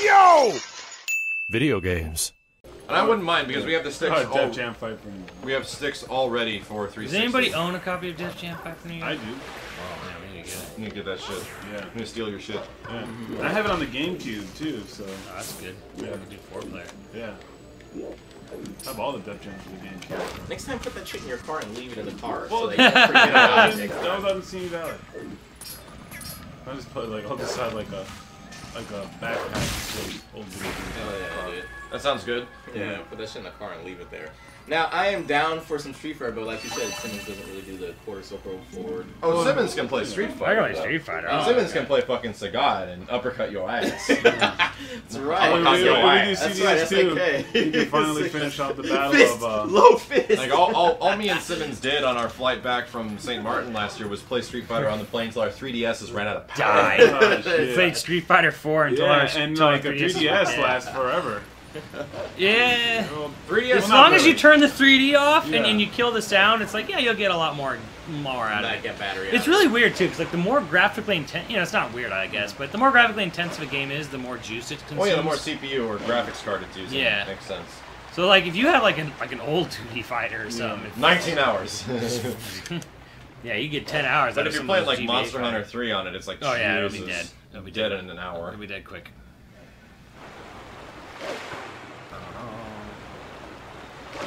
Yo! Video games. And I wouldn't mind because we have the sticks. Def Jam fight from. We have sticks all ready for 360. Does anybody own a copy of Def Jam 5 from New York? I do. Oh man, we need to get it. You need to get that shit. Yeah. I'm gonna steal your shit. Yeah. I have it on the GameCube too, so. Oh, that's good. Yeah. We can do 4-player. Yeah. I have all the Def Jams for the GameCube. Next time, put that shit in your car and leave it in the car. Well, so they don't forget about it. that was out in Simi Valley. I just put like I'll just have like a backpack full of old video games. Hell yeah, dude. That sounds good. Yeah, put that shit in the car and leave it there. Now, I am down for some Street Fighter, but like you said, Simmons doesn't really do the quarter circle forward. Oh, Simmons can play Street Fighter. I can play Street Fighter. Oh, Simmons can play fucking Sagat and uppercut your ass. That's right. When we do That's right, that's CDS2, okay. you can finally finish off the battle Fist, of. low fist. Like all me and Simmons did on our flight back from St. Martin last year was play Street Fighter on the plane until our 3DSs ran out of power. Die. Oh, shit. Played Street Fighter 4 until our Yeah, and until like our the 3DS 3DS lasts forever. Yeah. Well, 3DS. As long as you turn the 3D off Yeah. and you kill the sound, it's like, yeah, you'll get a lot more out of Not it. get battery out. It's really weird too, because like the more graphically intense, you know, it's not weird, I guess, but the more graphically intensive a game is, the more juice it consumes. Oh yeah, the more CPU or graphics card it's using. Yeah. Makes sense. So like, if you had like an old 2D fighter or something, 19 hours. yeah, you get 10 hours. But out if of you're some playing of those like GBA Monster Hunter fighters. 3 on it, it's like Oh yeah, it'll be Jesus. dead. It'll be Dead in an hour. It'll be dead quick.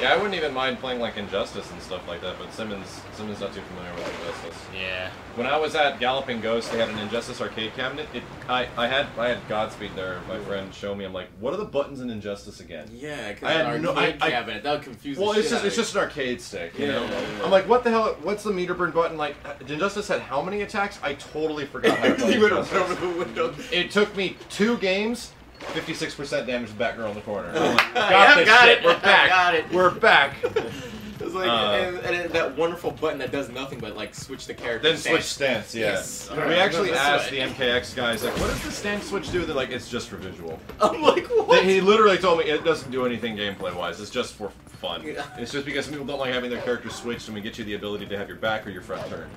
Yeah, I wouldn't even mind playing like Injustice and stuff like that, but Simmons not too familiar with Injustice. Yeah. When I was at Galloping Ghost, they had an Injustice arcade cabinet. I had Godspeed there. My friend showed me. I'm like, what are the buttons in Injustice again? Yeah, because I had our no- arcade I- cabinet, that would confuse Well, the it's shit just out of an arcade stick, you know. Yeah. I'm like, what the hell? What's the meter burn button? Like, Injustice had how many attacks? I totally forgot how to play You would have Injustice. thrown the window. It took me 2 games. 56% damage to Batgirl in the corner. I'm like, Yeah, this got shit. it. We're back. Got it. We're back. It's like, and that wonderful button that does nothing but like switch the character. Then switch stance, yeah. Yes. We actually That's asked right. the MKX guys, like, what does the stance switch do? They're like, it's just for visual. I'm like, what? He literally told me it doesn't do anything gameplay-wise. It's just for fun. Yeah. It's just because some people don't like having their characters switched and we get you the ability to have your back or your front turn.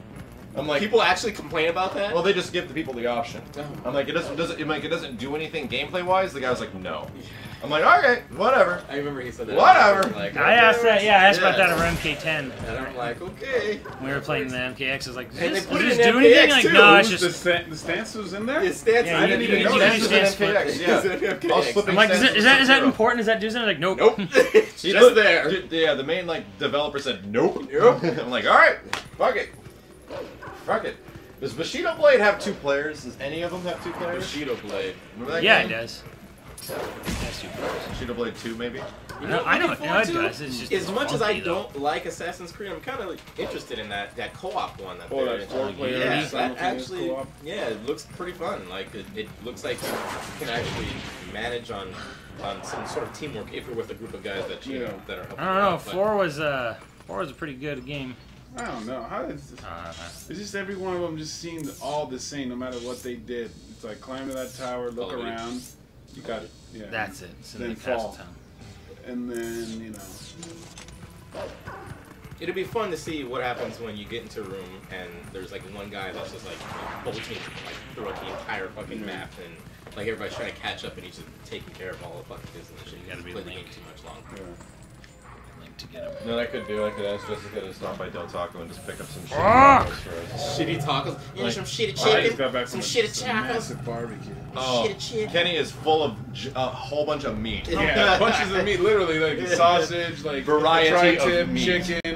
I'm like, People actually complain about that? well, they just give the people the option. Oh. I'm like, it doesn't do anything gameplay-wise. The guy was like, no. I'm like, okay, whatever. I remember he said that. Whatever. Like, I asked that. Yeah, I asked about Yeah. that over MK10. And I'm like, okay. We were playing the MKX. I was like, And does they put this it in do anything? MKX Like, too. no, it's The, just. the stance was in there? His stance. Yeah, I didn't even know you that. just Stance was in split. MKX, yeah. MKX. I was flipping I'm like, is stances that zero. important? Is that do something? Like, nope. Nope. It's just there. Yeah, the main like developer said nope. Nope. I'm like, all right, fuck it, fuck it. Does Bushido Blade have 2 players? Does any of them have 2 players? Bushido Blade. Remember that Yeah, it game? does. That's super cool. Bushido Blade 2 maybe? You I know looking it. No, it forward does. to? It's just As much as I funky, though. don't like Assassin's Creed, I'm kind of interested in that co-op one. That Oh, they're that doing. 4-player Yeah, that simultaneous actually, co-op? yeah, it looks pretty fun. Like it looks like you can actually manage on some sort of teamwork if you're with a group of guys that you know that are helping. I don't you know. out, but- 4 was a pretty good game. I don't know. How is this? It's just every one of them just seemed all the same no matter what they did. It's like climb to that tower, look Oh, around. You got it. Yeah. That's it. It's in Then the castle fall. town. And then, you know. It'd be fun to see what happens when you get into a room and there's like one guy that's just like bolting like throughout the entire fucking map and like everybody's trying to catch up and he's just taking care of all the fucking business. You gotta be play the game linked. too much longer. Yeah. Link to get him. No, I could do. I could ask Jessica to stop by Del Taco and just pick up some shit. Ah! for us. Shitty tacos. You know, Like, some shitty I just chicken, got back some from shitty a tacos. massive barbecue. Oh, Shitty chicken. Kenny is full of a whole bunch of meat. Yeah, bunches of meat, literally, like sausage, like Variety of tri-tip, meat. chicken.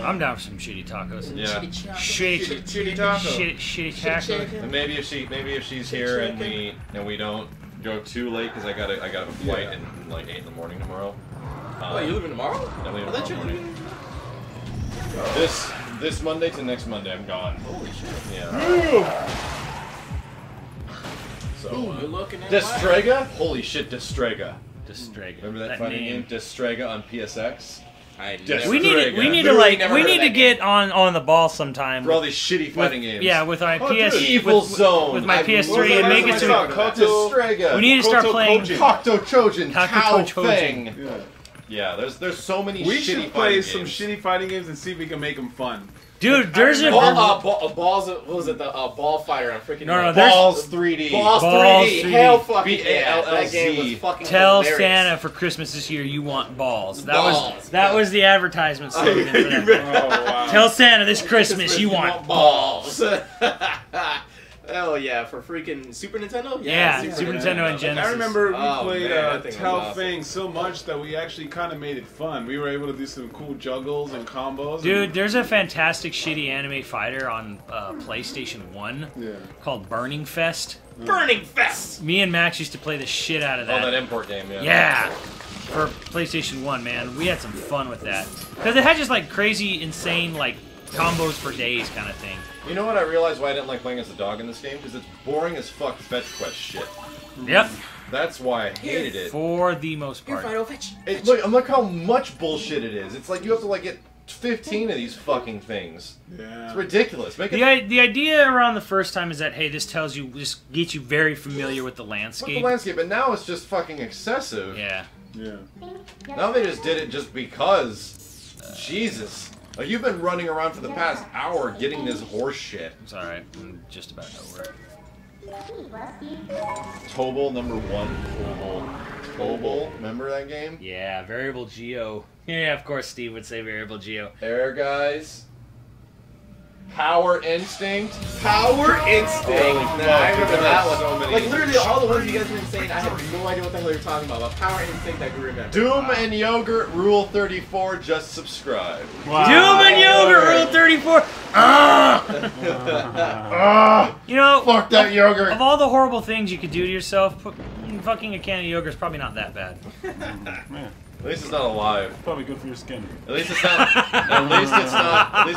I'm down for some shitty tacos. Yeah. Shitty, Shitty taco. shitty tacos. And maybe if she's here and we don't go too late because I got a flight Yeah. in like 8 in the morning tomorrow. Oh, you leaving tomorrow? I'm leaving I thought tomorrow you morning. This Monday to next Monday I'm gone. Holy shit. Yeah. So Ooh, you're looking at Destrega? Holy shit, Destrega. Destrega. Remember that fighting game Destrega on PSX? I Des- We need Destrega. we need to Literally like never we heard need of to that get on the ball sometime. For all these shitty fighting games. Yeah, with our PS Evil Zone. with my I- PS3 what was the and last make time it I to. saw Destrega. We need to start Koto playing. Kojin. Cocteau Trojan. Cocteau Tao Trojan. Feng. Yeah. Yeah, there's so many We shitty should play fighting some games. shitty fighting games and see if we can make them fun. Dude, there's a balls. What was it? The ball fighter on freaking. No, there's Balls 3D. Balls Balls 3D. 3D. Hell fucking yeah. BALLZ. That game was fucking Tell hilarious. Santa for Christmas this year you want balls. Balls. That was the advertisement slogan for that. Oh wow. Tell Santa this Christmas you want balls. Hell yeah, for freaking Super Nintendo? Yeah, Super Nintendo and Genesis. I remember we Oh, played man, that thing was Tell awesome. Fang so much that we actually kind of made it fun. We were able to do some cool juggles and combos. Dude, there's a fantastic shitty anime fighter on PlayStation 1 Yeah. called Burning Fest. Burning Fest! Me and Max used to play the shit out of Oh, that. that import game, yeah. Yeah, for PlayStation 1, man. We had some fun with that. Because it had just like crazy, insane, like combos for days kind of thing. You know what I realized why I didn't like playing as a dog in this game? Because it's boring as fuck fetch quest shit. Yep, That's why I hated it. for the most part. Look how much bullshit it is. It's like you have to like get 15 of these fucking things. Yeah. It's ridiculous. Make it The idea around the first time is that, hey, this tells you, just gets you very familiar with the with landscape. the landscape, and now it's just fucking excessive. Yeah. Yeah. Now they just did it just because. Jesus. Like, you've been running around for the past hour getting this horse shit. It's alright. I'm just about nowhere. Tobal #1. Tobal. Remember that game? Yeah, variable geo. Yeah, of course Steve would say variable geo. Air guys. Power Instinct. Power Instinct! Holy Nah, fuck, I remember there that are one. so many. Like, literally all the ones you guys have been saying, I have no idea what the hell you're talking about. But Power Instinct, I can remember. Doom and Yogurt Rule 34. Just subscribe. Wow. Doom and Yogurt Rule 34! Ah! You know, Fuck that yogurt. of all the horrible things you could do to yourself, fucking a can of yogurt is probably not that bad. Man, At least it's not alive. probably good for your skin. At least it's not. At least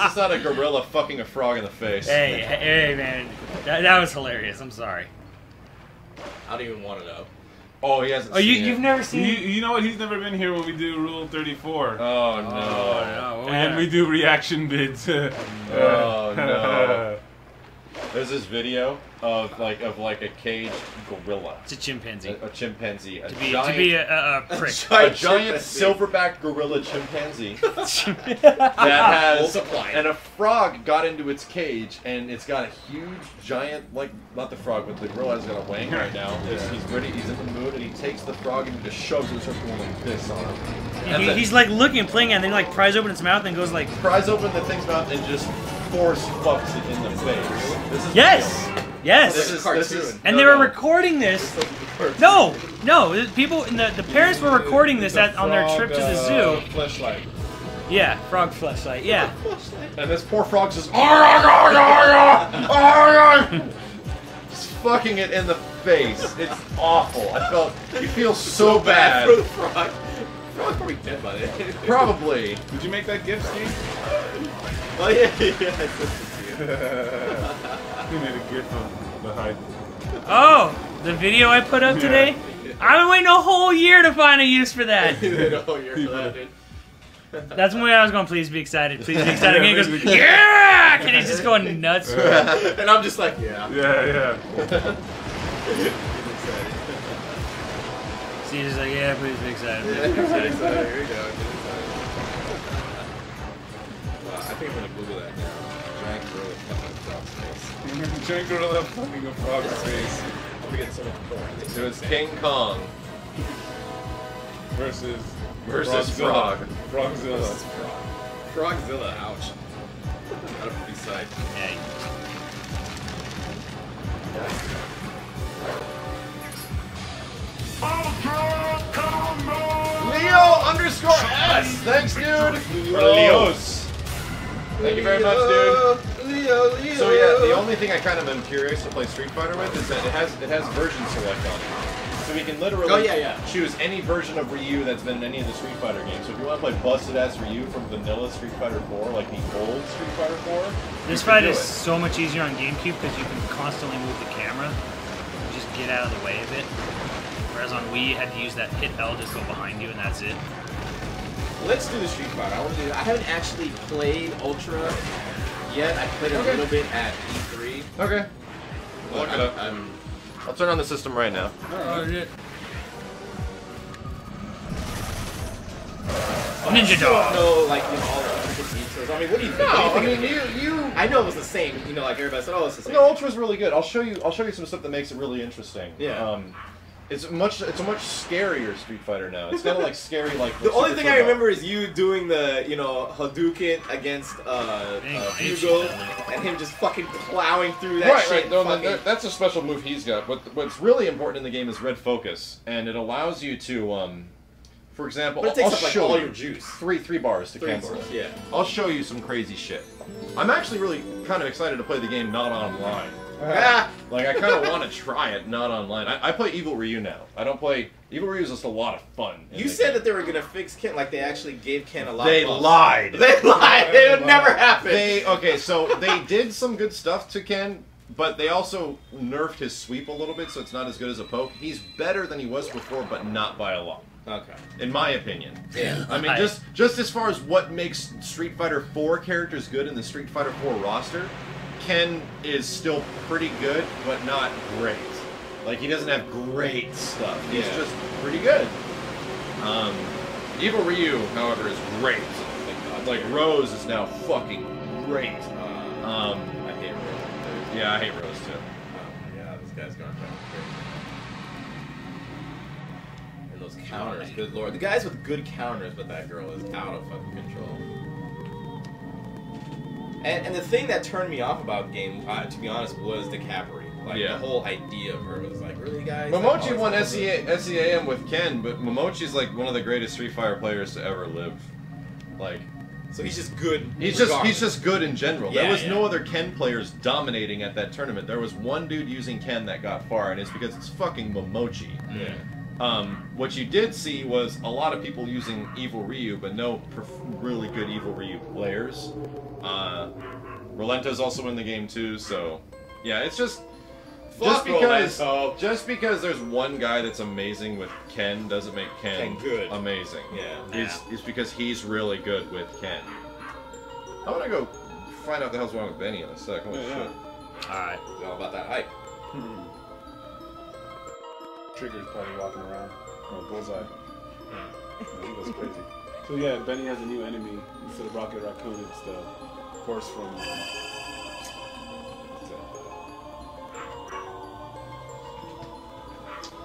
it's not a gorilla fucking a frog in the face. Hey, man. That was hilarious. I'm sorry. I don't even want to know. Oh, he hasn't. Oh, seen you've it. never seen You know what? He's never been here when we do Rule 34. Oh no. no. And we do reaction bids. Oh no. There's this video of like a caged gorilla, It's a chimpanzee. a chimpanzee, a To be giant, a prick. a giant silverback gorilla chimpanzee that has, Multiplied. and a frog got into its cage, and it's got a huge giant, like, not the frog, but the gorilla has got a wang right now. He's ready, he's in the mood, and he takes the frog and he just shoves it and starts going like this on him. And then He's like looking and playing, and then like pries open its mouth and goes like, pries open the thing's mouth and just force fucks it in the face. This is yes, yes. This is cartoon. And no, they were no. recording this. No, people, the parents were recording this on their trip to the zoo. Fleshlight. Yeah, frog fleshlight. Yeah. And this poor frog's just just fucking it in the face. It's awful. You feel so bad. For the frog. Frog's probably dead by then. Probably. Did you make that gift, Steve? Oh yeah, I sent it to you. He made a gift of the hide. Oh, the video I put up today. I've been waiting a whole year to find a use for that. Oh, you're glad, dude. That's when I was going, please be excited, please be excited. And he goes, yeah! And he's just going nuts. And I'm just like, yeah. Yeah. He's excited. See, he's just like, yeah, please be excited. Yeah, Please be get excited. excited. Here we go. Get excited. I think I'm gonna Google that now. Giant gorilla fucking frog's face. Giant gorilla fucking a frog's face. I'm gonna get so much porn. It was King Kong Versus Frog. Frogzilla. Frogzilla, ouch. Not a pretty sight. Yeah, Leo_S. Thanks, dude. For the Leos. Thank you very much, dude. Leo. So yeah, the only thing I kind of am curious to play Street Fighter with is that it has version select on it. So we can literally choose any version of Ryu that's been in any of the Street Fighter games. So if you want to play busted ass Ryu from vanilla Street Fighter 4, like the old Street Fighter 4, this fight is so much easier on GameCube because you can constantly move the camera. Just get out of the way of it. Whereas on Wii, you had to use that hit L, just go behind you, and that's it. Let's do the Street Fighter. I want to do. I haven't actually played Ultra yet. I played a little bit at E3. Okay. Look it up. I'll turn on the system right now. Oh, shit. Ninja Dog. No, like all the details. I mean, what do you think? No, What do you I think mean, I know it was the same. You know, like everybody said, oh, it's the same. No, Ultra's really good. I'll show you some stuff that makes it really interesting. Yeah. It's a much scarier Street Fighter now. It's kind of like scary like the only thing I remember is you doing the Hadouken against Hugo and him just fucking plowing through that shit. Right. No, that's a special move he's got. But what's really important in the game is red focus, and it allows you to, for example, but it takes I'll up like show all you your juice. Three bars to cancel it. Yeah. I'll show you some crazy shit. I'm actually really kind of excited to play the game not online. Like, I kind of want to try it, not online. I play Evil Ryu now. I don't play... Evil Ryu is just a lot of fun. You said that they were going to fix Ken, like they actually gave Ken a lot They of buffs. lied. They lied. It would never happen. Okay, so they did some good stuff to Ken, but they also nerfed his sweep a little bit, so it's not as good as a poke. He's better than he was before, but not by a lot. Okay. In my opinion. Yeah. I mean, just as far as what makes Street Fighter 4 characters good in the Street Fighter 4 roster, Ken is still pretty good, but not great. Like, he doesn't have great stuff. He's just pretty good. Evil Ryu, however, is great. Like, Rose is now fucking great. I hate Rose. Yeah, I hate Rose, too. Yeah, this guy's going crazy. And those counters, good lord. The guys with good counters, but that girl is out of fucking control. And the thing that turned me off about game, to be honest, was the cavalry. Like, the whole idea of her was like, really, guys? Momochi won SEAM with Ken, but Momochi's like one of the greatest Street Fighter players to ever live. Like, so he's just good. He's just good in general. There was no other Ken players dominating at that tournament. There was one dude using Ken that got far, and it's because it's fucking Momochi. Yeah. What you did see was a lot of people using Evil Ryu, but no really good Evil Ryu players. Rolento's also in the game too, so yeah, it's just because there's one guy that's amazing with Ken doesn't make Ken good. Amazing. Yeah. It's because he's really good with Ken. I'm gonna go find out what the hell's wrong with Benny in a sec. Holy shit. Alright. It's all about that hype. Trigger's probably walking around. Oh, Bullseye. Yeah, he goes crazy. So yeah, Benny has a new enemy. Instead of Rocket Raccoon, it's the horse from...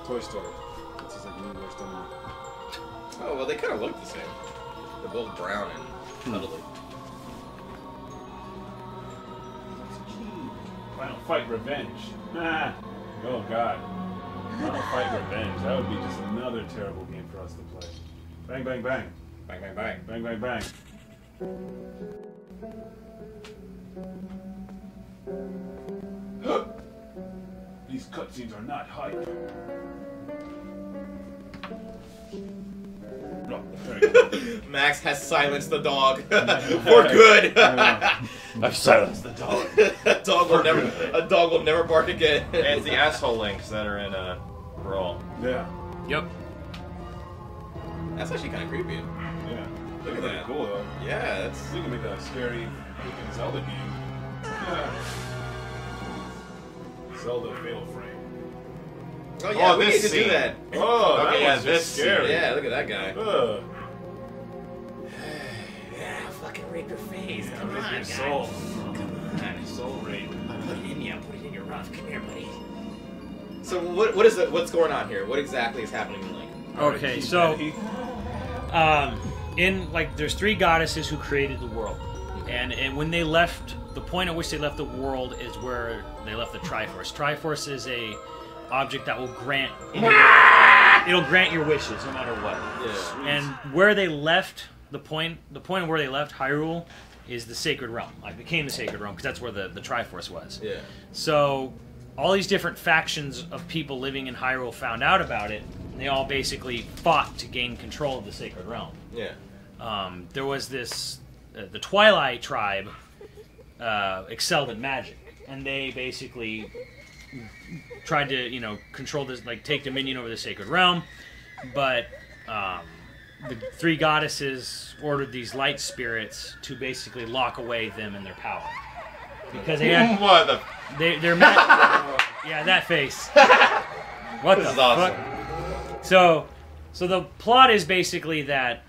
Toy Story. It's just like a new worst enemy. Oh, well, they kind of look the same. They're both brown and cuddly. Final Fight Revenge. Ah. Oh god. Final Fight Revenge. That would be just another terrible game for us to play. Bang, bang, bang. Bang, bang, bang. Bang, bang, bang. These cutscenes are not hype. No, there you go. Max has silenced the dog. For good. I've silenced the dog. A dog will never bark again. And it's the asshole links that are in Brawl. Yeah. Yep. That's actually kind of creepy. Yeah. Look at that. Cool though. Yeah, that's... We can make that a scary freaking Zelda game. Yeah. Zelda Fatal Frame. Oh yeah, we need this to do scene. that. Oh, Okay, that yeah, was this just scary. scene. Yeah, look at that guy. Yeah, fucking rape your face. Yeah, Come rape on, your guys. soul. Come on. Soul rape. Put it in you. Put it in your rough. Come here, buddy. So what is it? What's going on here? What exactly is happening in Link? Okay, so there's three goddesses who created the world, and when they left, the point at which they left the world is where they left the Triforce. Triforce is a object that will grant it'll grant your wishes no matter what. Yeah. And where they left the point of where they left Hyrule is the Sacred Realm. Like, became the Sacred Realm because that's where the Triforce was. Yeah. So all these different factions of people living in Hyrule found out about it. And they all basically fought to gain control of the Sacred Realm. Yeah. There was this the Twilight tribe excelled at magic, and they basically tried to control this, like take dominion over the Sacred Realm, but the three goddesses ordered these light spirits to basically lock away them and their power because they had they're yeah, that face. What this the is awesome. fuck? So the plot is basically that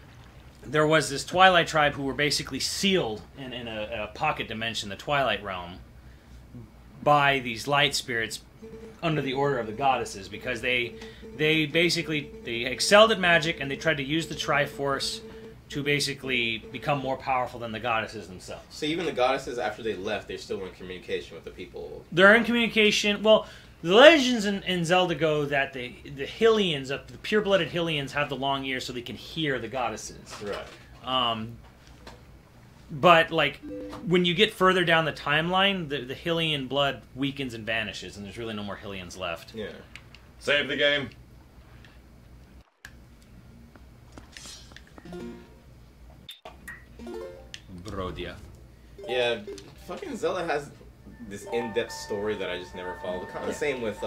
there was this Twilight tribe who were basically sealed in a pocket dimension, the Twilight realm, by these light spirits under the order of the goddesses, because they excelled at magic and they tried to use the Triforce to basically become more powerful than the goddesses themselves. So even the goddesses, after they left, they're still in communication with the people. They're in communication. Well, the legends in Zelda go that the Hylians, the pure-blooded Hylians, have the long ears so they can hear the goddesses. Right. But like when you get further down the timeline, the Hylian blood weakens and vanishes, and there's really no more Hylians left. Yeah. Save the game. Brodia. Yeah, fucking Zelda has this in-depth story that I just never followed. Kind of the same with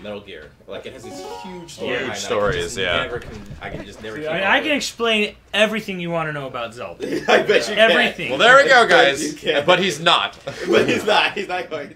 Metal Gear. Like it has this huge story. Huge stories, yeah. I can just never. I can explain everything you want to know about Zelda. I bet you can. Everything. Well, there we go, guys. You can. But he's not. But he's not. He's not going to.